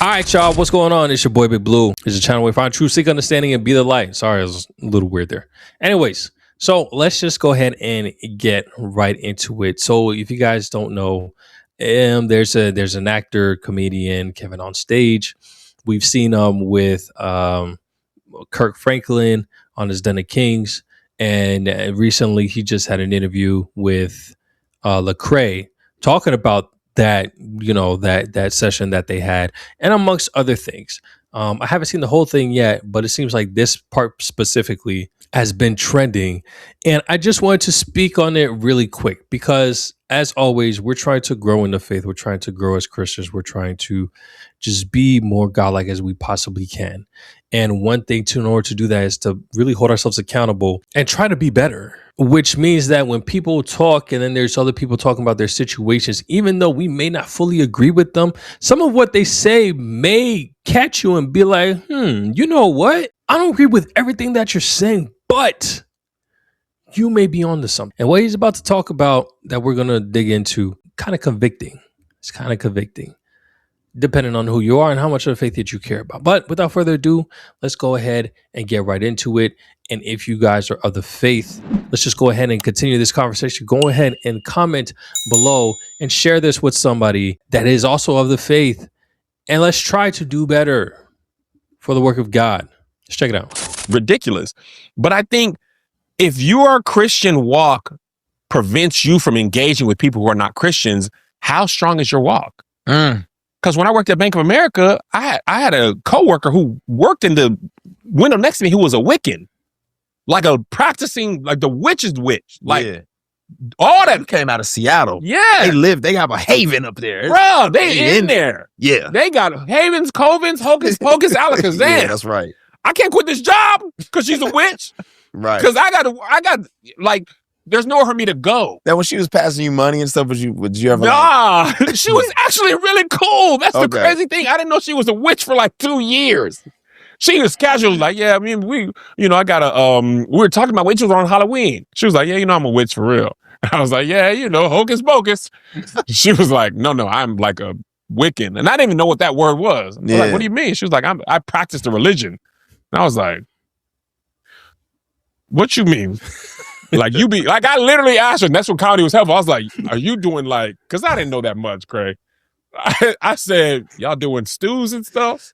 All right, y'all, what's going on? It's your boy Big Blue. It's a channel where we find truth, seek understanding, and be the light. Sorry, it was a little weird there. Anyways, so let's just go ahead and get right into it. So if you guys don't know, there's an actor, comedian, Kevin on stage. We've seen him with Kirk Franklin on his Den of Kings, and recently he just had an interview with Lecrae talking about that, that session that they had, and amongst other things. I haven't seen the whole thing yet, but it seems like this part specifically has been trending. And I just wanted to speak on it really quick because, as always, we're trying to grow in the faith. We're trying to grow as Christians. We're trying to just be more godlike as we possibly can. And one thing in order to do that is to really hold ourselves accountable and try to be better, which means that when people talk and then there's other people talking about their situations, even though we may not fully agree with them, some of what they say may catch you and be like, you know what? I don't agree with everything that you're saying, but you may be onto something. And what he's about to talk about that we're going to dig into, kind of convicting. It's kind of convicting, depending on who you are and how much of the faith that you care about. But without further ado, let's go ahead and get right into it. And if you guys are of the faith, let's just go ahead and continue this conversation. Go ahead and comment below and share this with somebody that is also of the faith. And let's try to do better for the work of God. Let's check it out. Ridiculous. But I think if your Christian walk prevents you from engaging with people who are not Christians, how strong is your walk? Because when I worked at Bank of America, I had a coworker who worked in the window next to me who was a Wiccan. Like a practicing, like the witch's witch. Like all that came out of Seattle. Yeah. They have a haven up there. Bro, they in there. Yeah. They got havens, covens, hocus pocus, alakazam. Yeah, that's right. I can't quit this job because she's a witch. Right. Because I got like, there's nowhere for me to go. Now, when she was passing you money and stuff, would you ever? Nah, she was actually really cool. That's the crazy thing. I didn't know she was a witch for like 2 years. She was casual, like, yeah, I mean, we were talking about witches on Halloween. She was like, yeah, I'm a witch for real. I was like, yeah, hocus pocus. She was like, no, I'm like a Wiccan. And I didn't even know what that word was. I was like, what do you mean? She was like, I practice the religion. And I was like, what you mean? Like, I literally asked her, and that's what comedy was helpful. I was like, are you doing like, because I didn't know that much, Craig. I said, y'all doing stews and stuff?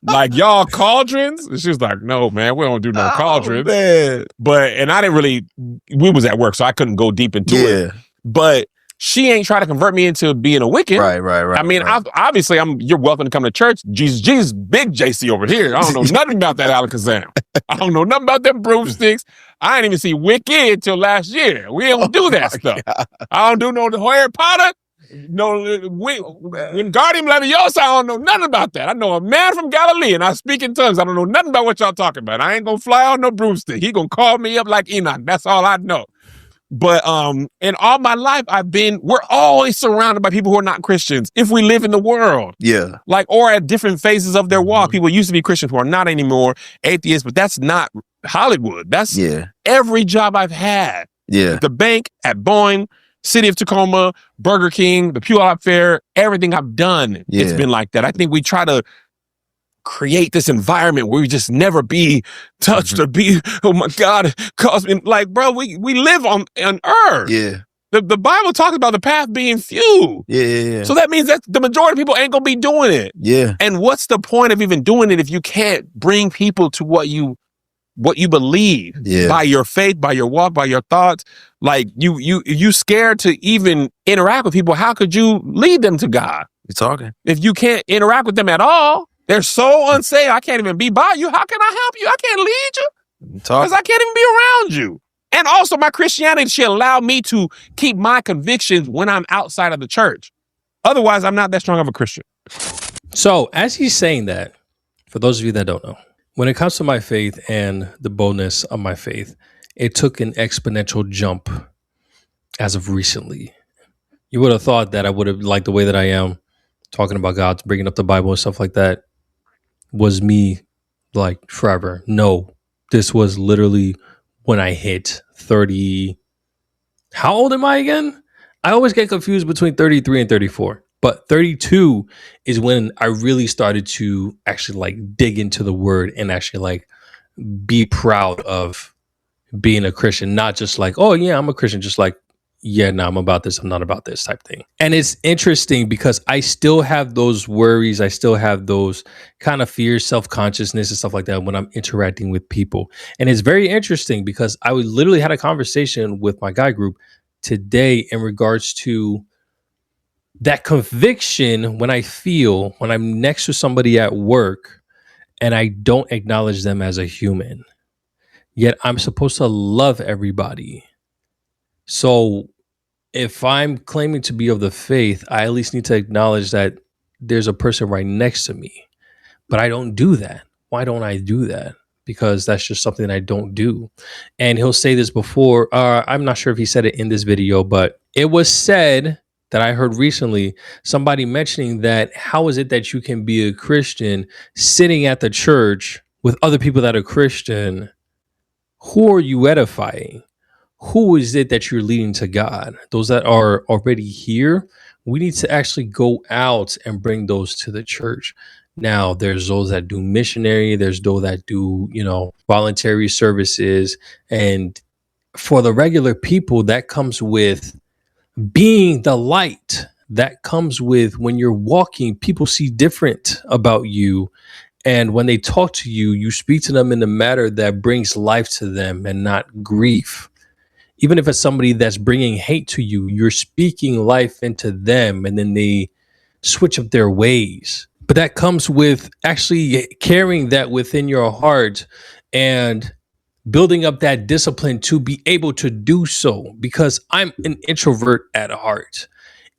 Like y'all cauldrons? And she was like, no, man, we don't do no cauldrons. Man. And I didn't really, we was at work, so I couldn't go deep into it. But she ain't trying to convert me into being a Wiccan. Right. I mean, obviously, you're welcome to come to church. Jesus, big JC over here. I don't know nothing about that Alakazam. I don't know nothing about them broomsticks. I didn't even see Wiccan until last year. We don't do that stuff. God. I don't do no Harry Potter. No, when Guardian Leviosa, I don't know nothing about that. I know a man from Galilee and I speak in tongues. I don't know nothing about what y'all talking about. I ain't gonna fly on no broomstick. He gonna call me up like Enoch. That's all I know. But in all my life, we're always surrounded by people who are not Christians if we live in the world. Yeah. Like, or at different phases of their walk. People used to be Christians who are not anymore, atheists, but that's not Hollywood. That's every job I've had. Yeah. At the bank, at Boeing, City of Tacoma, Burger King, the Puyallup Fair, everything I've done, it's been like that. I think we try to create this environment where we just never be touched or be, oh my God, like, bro, we live on earth. Yeah. The Bible talks about the path being few. Yeah. So that means that the majority of people ain't gonna be doing it. Yeah. And what's the point of even doing it if you can't bring people to what you believe by your faith, by your walk, by your thoughts? Like you scared to even interact with people. How could you lead them to God? You're talking. If you can't interact with them at all, they're so unsaved. I can't even be by you. How can I help you? I can't lead you because I can't even be around you. And also my Christianity should allow me to keep my convictions when I'm outside of the church. Otherwise, I'm not that strong of a Christian. So as he's saying that, for those of you that don't know, when it comes to my faith and the boldness of my faith, it took an exponential jump as of recently. You would have thought that I would have liked the way that I am, talking about God, bringing up the Bible and stuff like that, was me like forever. No, this was literally when I hit 30. How old am I again? I always get confused between 33 and 34. But 32 is when I really started to actually like dig into the word and actually like be proud of being a Christian, not just like, oh yeah, I'm a Christian, just like, yeah, no, I'm about this, I'm not about this type thing. And it's interesting because I still have those worries, I still have those kind of fears, self-consciousness and stuff like that when I'm interacting with people. And it's very interesting because I would literally had a conversation with my guy group today in regards to that conviction when I'm next to somebody at work and I don't acknowledge them as a human. Yet I'm supposed to love everybody. So if I'm claiming to be of the faith, I at least need to acknowledge that there's a person right next to me. But I don't do that. Why don't I do that? Because that's just something I don't do. And he'll say this before. I'm not sure if he said it in this video, but it was said that I heard recently somebody mentioning that how is it that you can be a Christian sitting at the church with other people that are Christian? Who are you edifying? Who is it that you're leading to God? Those that are already here, we need to actually go out and bring those to the church. Now, there's those that do missionary, there's those that do, voluntary services. And for the regular people, that comes with being the light. That comes with when you're walking, people see different about you. And when they talk to you, you speak to them in a manner that brings life to them and not grief. Even if it's somebody that's bringing hate to you, you're speaking life into them and then they switch up their ways. But that comes with actually carrying that within your heart and building up that discipline to be able to do so, because I'm an introvert at heart.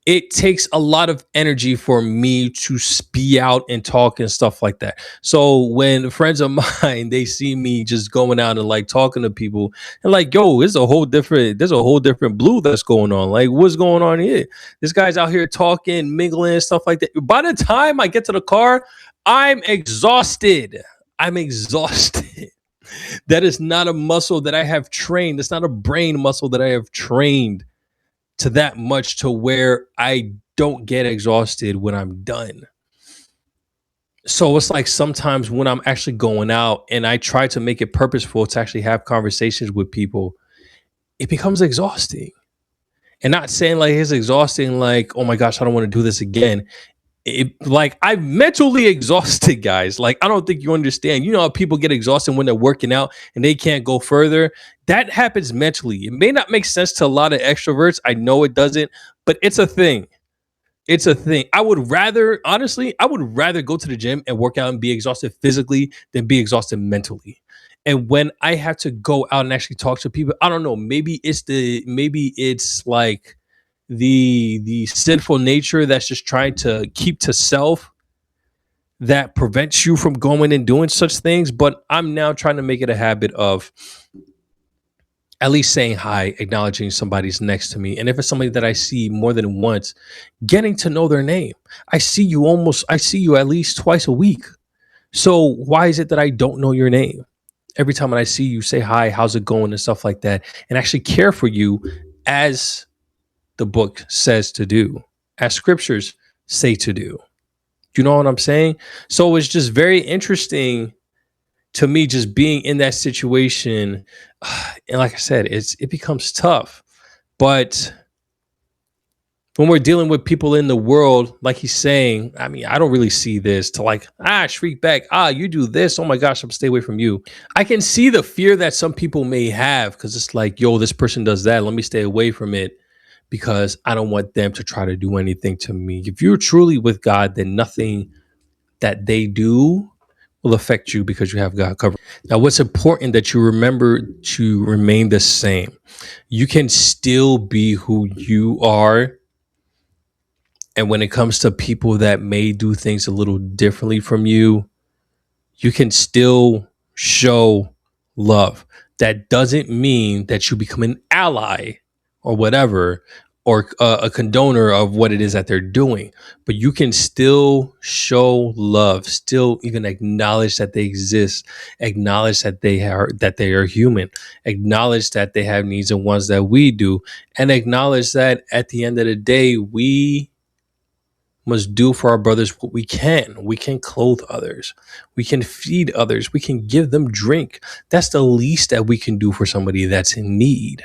It takes a lot of energy for me to be out and talk and stuff like that. So when friends of mine, they see me just going out and like talking to people and like, yo, there's a whole different blue that's going on. Like, what's going on here? This guy's out here talking, mingling and stuff like that. By the time I get to the car, I'm exhausted. I'm exhausted. That is not a muscle that I have trained. It's not a brain muscle that I have trained to that much to where I don't get exhausted when I'm done. So it's like sometimes when I'm actually going out and I try to make it purposeful to actually have conversations with people, it becomes exhausting. And not saying like it's exhausting, like, oh my gosh, I don't want to do this again. Like I'm mentally exhausted, guys. Like, I don't think you understand. You know how people get exhausted when they're working out and they can't go further? That happens mentally. It may not make sense to a lot of extroverts. I know it doesn't, but it's a thing. It's a thing. Honestly, I would rather go to the gym and work out and be exhausted physically than be exhausted mentally. And when I have to go out and actually talk to people, I don't know, maybe it's like the sinful nature that's just trying to keep to self that prevents you from going and doing such things. But I'm now trying to make it a habit of at least saying hi, acknowledging somebody's next to me. And if it's somebody that I see more than once, getting to know their name. I see you at least twice a week. So why is it that I don't know your name? Every time I see you, say hi, how's it going and stuff like that, and actually care for you as the book says to do, as scriptures say to do. You know what I'm saying? So it's just very interesting to me just being in that situation. And like I said, it becomes tough. But when we're dealing with people in the world, like he's saying, I mean, I don't really see this to like, shriek back, you do this. Oh my gosh, I'm stay away from you. I can see the fear that some people may have because it's like, yo, this person does that. Let me stay away from it because I don't want them to try to do anything to me. If you're truly with God, then nothing that they do will affect you because you have God covered. Now, what's important that you remember to remain the same. You can still be who you are. And when it comes to people that may do things a little differently from you, you can still show love. That doesn't mean that you become an ally or whatever, or a condoner of what it is that they're doing. But you can still show love, still even acknowledge that they exist, acknowledge that they are human, acknowledge that they have needs and wants that we do, and acknowledge that at the end of the day, we must do for our brothers what we can. We can clothe others. We can feed others. We can give them drink. That's the least that we can do for somebody that's in need.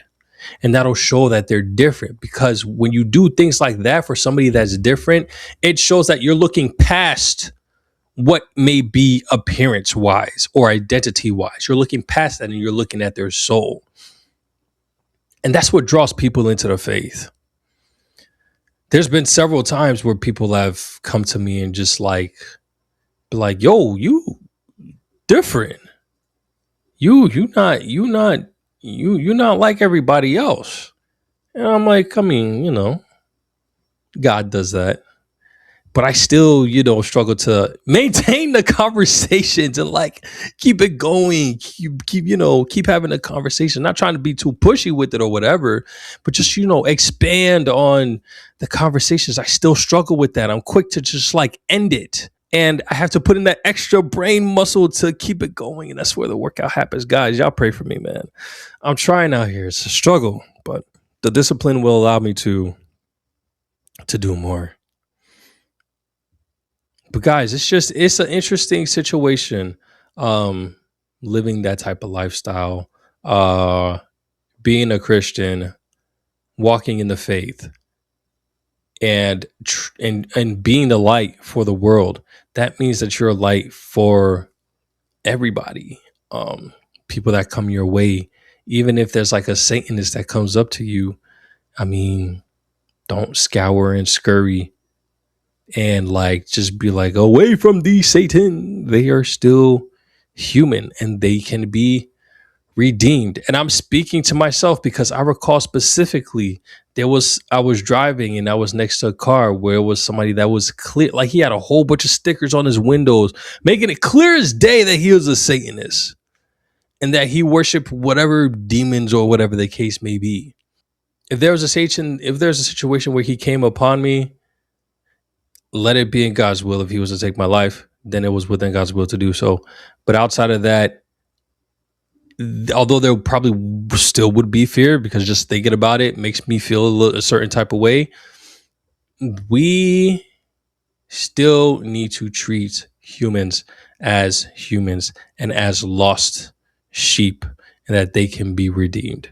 And that'll show that they're different, because when you do things like that for somebody that's different, it shows that you're looking past what may be appearance wise or identity wise. You're looking past that and you're looking at their soul. And that's what draws people into the faith. There's been several times where people have come to me and just like, be like, yo, you different. You're not like everybody else. And I'm like, I mean, God does that. But I still, struggle to maintain the conversation, to like keep it going, keep having a conversation, not trying to be too pushy with it or whatever, but just, expand on the conversations. I still struggle with that. I'm quick to just like end it. And I have to put in that extra brain muscle to keep it going. And that's where the workout happens. Guys, y'all pray for me, man. I'm trying out here. It's a struggle, but the discipline will allow me to do more. But guys, it's an interesting situation, living that type of lifestyle, being a Christian, walking in the faith, and being the light for the world. That means that you're a light for everybody, people that come your way. Even if there's like a Satanist that comes up to you, I mean, don't scour and scurry and like just be like, away from thee, Satan. They are still human and they can be redeemed. And I'm speaking to myself because I recall specifically I was driving and I was next to a car where it was somebody that was clear, like he had a whole bunch of stickers on his windows, making it clear as day that he was a Satanist and that he worshiped whatever demons or whatever the case may be. If there's a situation where he came upon me, let it be in God's will. If he was to take my life, then it was within God's will to do so. But outside of that, although there probably still would be fear, because just thinking about it makes me feel a certain type of way, we still need to treat humans as humans and as lost sheep, and that they can be redeemed.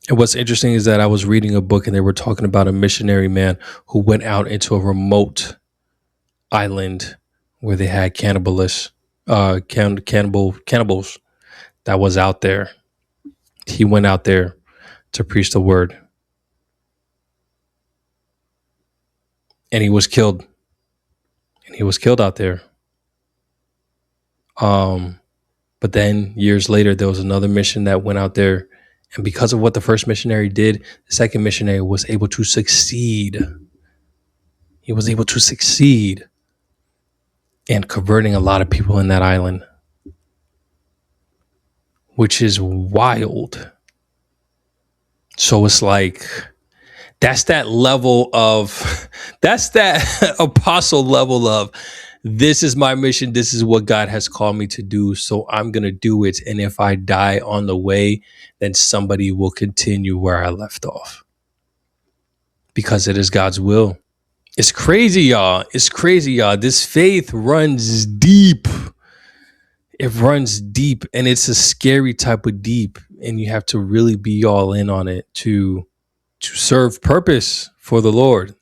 And what's interesting is that I was reading a book and they were talking about a missionary man who went out into a remote island where they had cannibals that was out there. He went out there to preach the word. And he was killed. And he was killed out there. But then years later, there was another mission that went out there. And because of what the first missionary did, the second missionary was able to succeed. He was able to succeed in converting a lot of people in that island, which is wild. So it's like, that's that apostle level of, this is my mission. This is what God has called me to do. So I'm going to do it. And if I die on the way, then somebody will continue where I left off, because it is God's will. It's crazy, y'all. This faith runs deep. It runs deep, and it's a scary type of deep. And you have to really be all in on it to serve purpose for the Lord.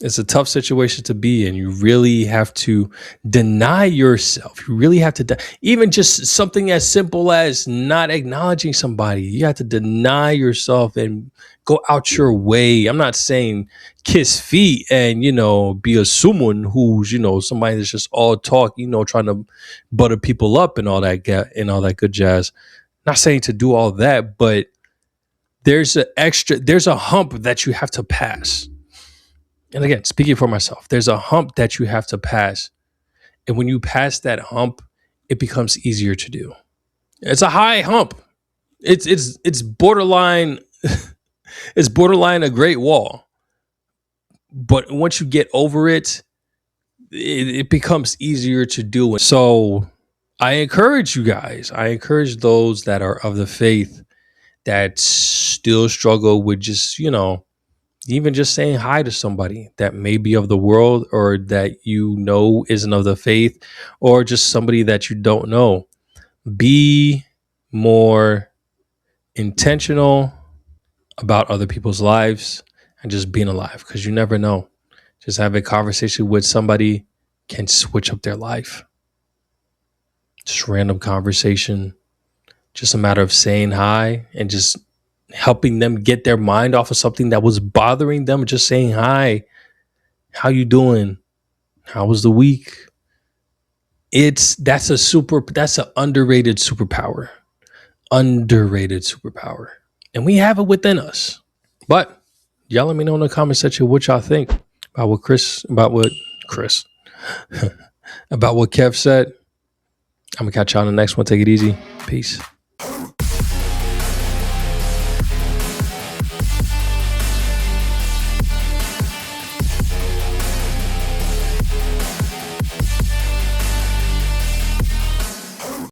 It's a tough situation to be in. You really have to deny yourself. You really have to, even just something as simple as not acknowledging somebody. You have to deny yourself and go out your way. I'm not saying kiss feet and, be a someone who's, somebody that's just all talk, trying to butter people up and all that good jazz. Not saying to do all that, but there's a hump that you have to pass. And again, speaking for myself, there's a hump that you have to pass. And when you pass that hump, it becomes easier to do. It's a high hump. It's borderline, it's borderline a great wall. But once you get over it, it becomes easier to do. So I encourage you guys, I encourage those that are of the faith that still struggle with just, Even just saying hi to somebody that may be of the world or that you know isn't of the faith, or just somebody that you don't know. Be more intentional about other people's lives and just being alive, because you never know. Just having a conversation with somebody can switch up their life. Just random conversation, just a matter of saying hi and just helping them get their mind off of something that was bothering them. Just saying hi, how you doing? How was the week? That's an underrated superpower. Underrated superpower. And we have it within us. But y'all let me know in the comment section what y'all think about what about what Kev said. I'm gonna catch y'all on the next one. Take it easy. Peace.